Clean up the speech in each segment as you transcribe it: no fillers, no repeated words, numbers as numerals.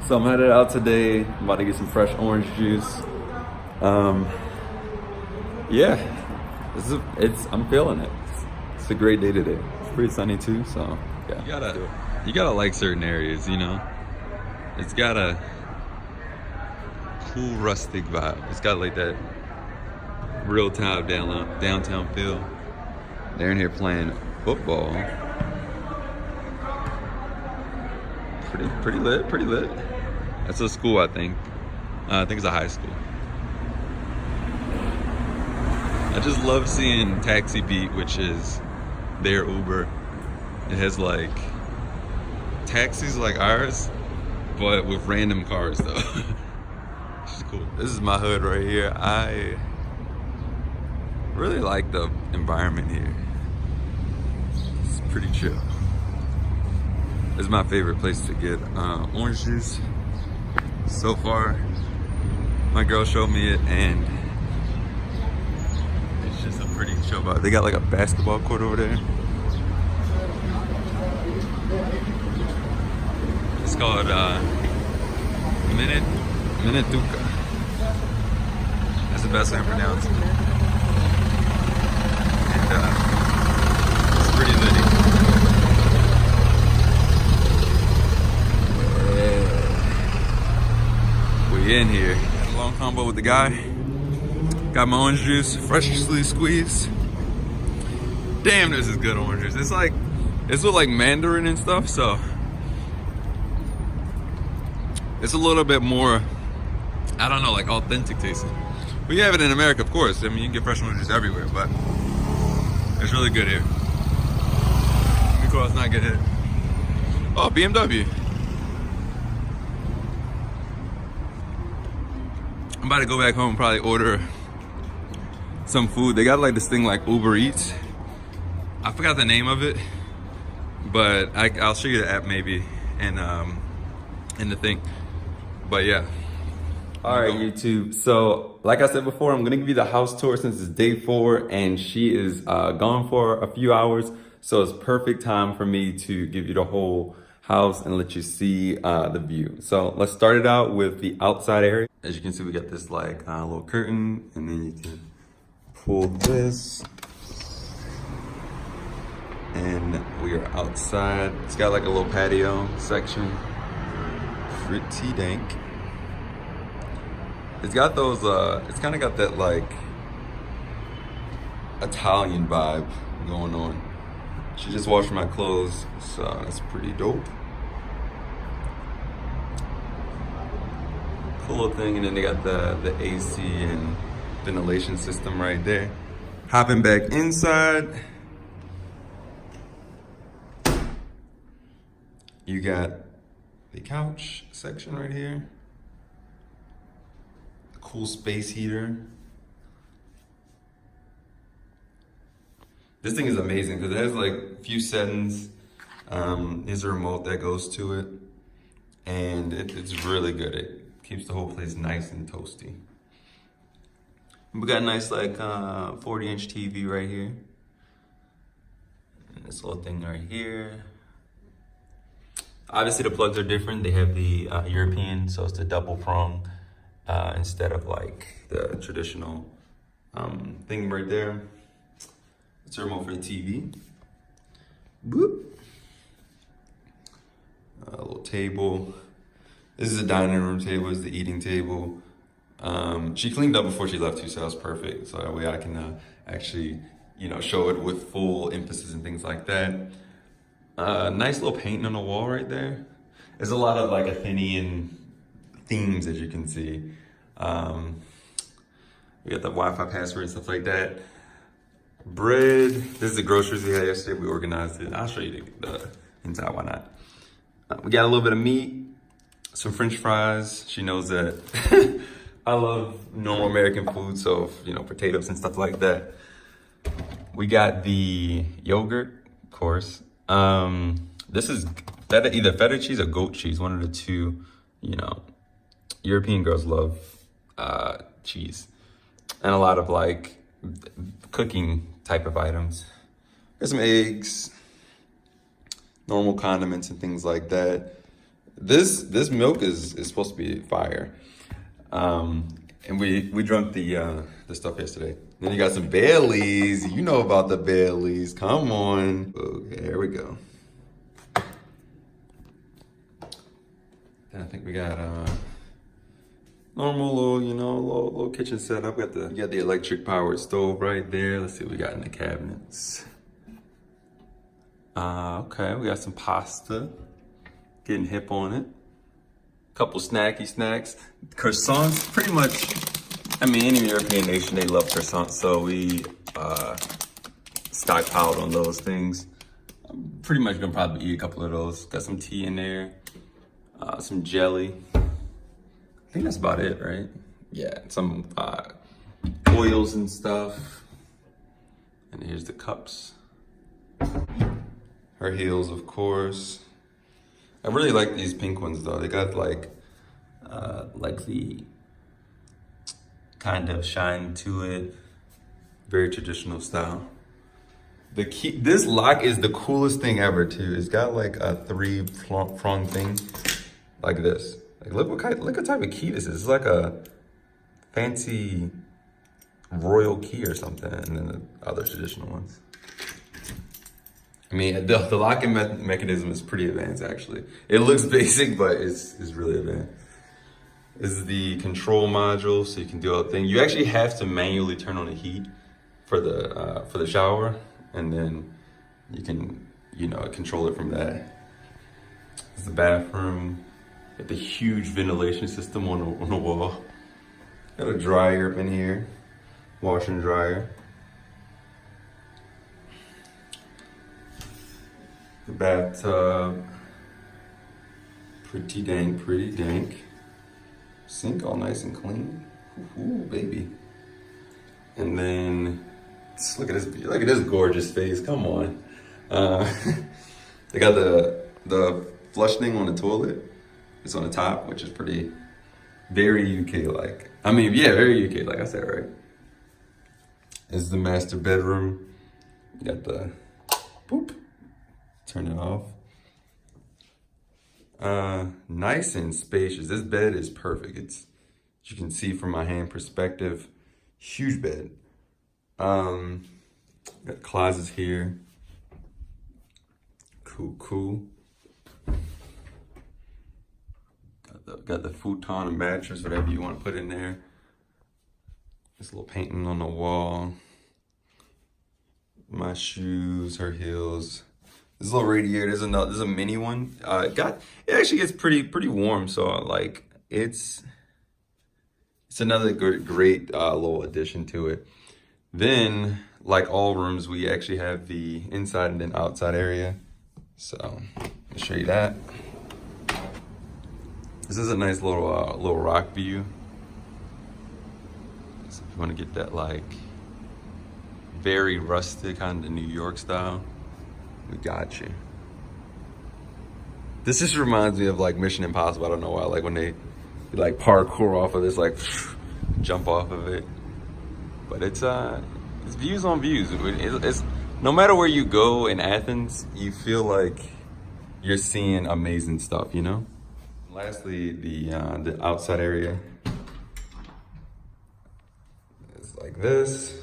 So I'm headed out today. I'm about to get some fresh orange juice. Yeah, I'm feeling it. It's a great day today. It's pretty sunny too, so yeah. You gotta like certain areas, you know. It's got a cool rustic vibe. It's got like that real time downtown feel. They're in here playing football. Pretty lit. That's a school, I think. I think it's a high school. I just love seeing Taxi Beat, which is their Uber. It has like taxis like ours, but with random cars though. Which is cool. This is my hood right here. I really like the environment here. It's pretty chill. This is my favorite place to get orange juice. So far, my girl showed me it and it's just a pretty chill vibe. They got like a basketball court over there. It's called Minituka. That's the best way to pronounce it. And it's pretty litty. We in here. Had a long combo with the guy. Got my orange juice, freshly squeezed. Damn, this is good orange juice. It's with like mandarin and stuff, so it's a little bit more, I don't know, like authentic tasting. We have it in America, of course. I mean, you can get fresh orange juice everywhere, but it's really good here. Let me go out, not get hit. Oh, BMW. I'm about to go back home and probably order some food. They got like this thing like Uber Eats. I forgot the name of it, but I'll show you the app maybe and the thing. But yeah. All right, YouTube. So, like I said before, I'm gonna give you the house tour since it's day 4 and she is gone for a few hours. So it's perfect time for me to give you the whole house and let you see the view. So let's start it out with the outside area. As you can see, we got this like little curtain, and then you can pull this, and we are outside. It's got like a little patio section. Pretty dank. It's got those, it's kind of got that like Italian vibe going on. She just washed my clothes, so that's pretty dope. Cool little thing, and then they got the AC and ventilation system right there. Hopping back inside, you got the couch section right here. Cool space heater. This thing is amazing because it has like a few settings. There's a remote that goes to it, and it's really good. It keeps the whole place nice and toasty. We got a nice like 40-inch TV right here. And this little thing right here. Obviously the plugs are different. They have the European, so it's the double prong instead of like the traditional thing right there. It's a remote for the TV. Boop. A little table. This is a dining room table. It's the eating table. She cleaned up before she left too, so that was perfect. So that way I can actually, you know, show it with full emphasis and things like that. Nice little painting on the wall right there. There's a lot of like Athenian themes, as you can see. We got the Wi-Fi password and stuff like that. Bread. This is the groceries we had yesterday. We organized it. I'll show you the inside. Why not? We got a little bit of meat, some French fries. She knows that I love normal American food, so you know, potatoes and stuff like that. We got the yogurt, of course. This is either feta cheese or goat cheese, one of the two. You know, European girls love cheese, and a lot of like cooking type of items. Got some eggs, normal condiments and things like that. This milk is supposed to be fire. And we drank the stuff yesterday. Then you got some Baileys. You know about the Baileys. Come on. Okay, here we go. Then I think we got normal little, you know, little kitchen setup. We got the electric powered stove right there. Let's see what we got in the cabinets. Okay, we got some pasta. Getting hip on it. Couple snacky snacks. Croissants, pretty much, I mean, any European nation, they love croissants, so we stockpiled on those things. I'm pretty much gonna probably eat a couple of those. Got some tea in there, some jelly. I think that's about it, right? Yeah, some oils and stuff. And here's the cups. Her heels, of course. I really like these pink ones though. They got like the kind of shine to it. Very traditional style. The key, this lock is the coolest thing ever too. It's got like a 3-prong thing like this. Like look what type of key this is. It's like a fancy royal key or something, and then the other traditional ones. I mean, the locking mechanism is pretty advanced, actually. It looks basic, but it's really advanced. This is the control module, so you can do all the thing. You actually have to manually turn on the heat for the shower, and then you can, you know, control it from that. This is the bathroom. Got the huge ventilation system on the wall. Got a dryer up in here, washer and dryer. The bathtub, pretty dank. Sink all nice and clean. Ooh, baby. And then, look at this gorgeous face, come on. They got the flush thing on the toilet. It's on the top, which is very UK-like. I mean, yeah, very UK, like I said, right? This is the master bedroom. You got the, boop. Turn it off. Nice and spacious. This bed is perfect. It's, as you can see from my hand perspective, huge bed. Got closets here. Cool. Got the futon and mattress, whatever you want to put in there. This little painting on the wall. My shoes, her heels. This little radiator, there's a mini one. It actually gets pretty warm, so like it's another great little addition to it. Then, like all rooms, we actually have the inside and then outside area. So I'll show you that. This is a nice little rock view. So if you want to get that like very rustic kind of New York style, we got you. This just reminds me of like Mission Impossible. I don't know why. Like when they like parkour off of this, like jump off of it. But it's views on views. It's no matter where you go in Athens, you feel like you're seeing amazing stuff, you know? Lastly, the outside area. It's like this.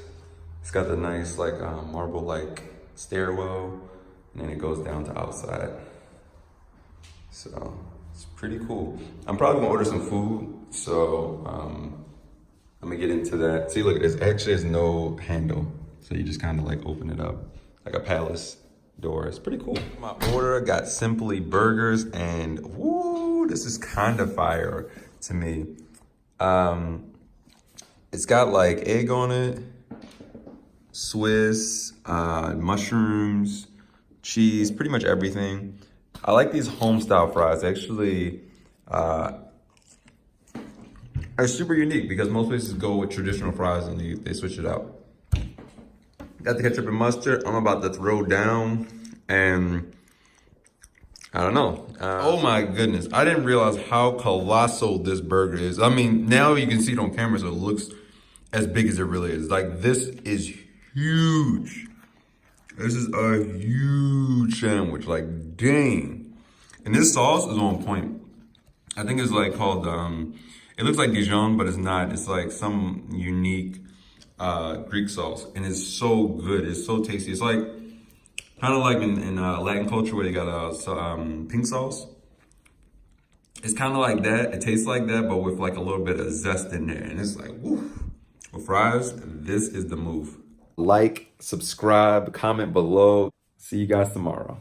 It's got the nice like marble like stairwell. And then it goes down to outside. So it's pretty cool. I'm probably gonna order some food. So I'm gonna get into that. See, look at this. Actually, there's no handle. So you just kind of like open it up like a palace door. It's pretty cool. My order got simply burgers, and woo, this is kind of fire to me. It's got like egg on it, Swiss, mushrooms, cheese, pretty much everything. I like these home style fries. Actually, are super unique because most places go with traditional fries and they switch it out. Got the ketchup and mustard. I'm about to throw down, and I don't know. Oh my goodness. I didn't realize how colossal this burger is. I mean, now you can see it on camera, so it looks as big as it really is. Like, this is huge. This is a huge sandwich, like dang. And this sauce is on point. I think it's like called, it looks like Dijon, but it's not. It's like some unique Greek sauce. And it's so good. It's so tasty. It's like, kind of like in Latin culture where they got pink sauce. It's kind of like that. It tastes like that, but with like a little bit of zest in there. And it's like, woo. With fries, this is the move. Like, subscribe, comment below. See you guys tomorrow.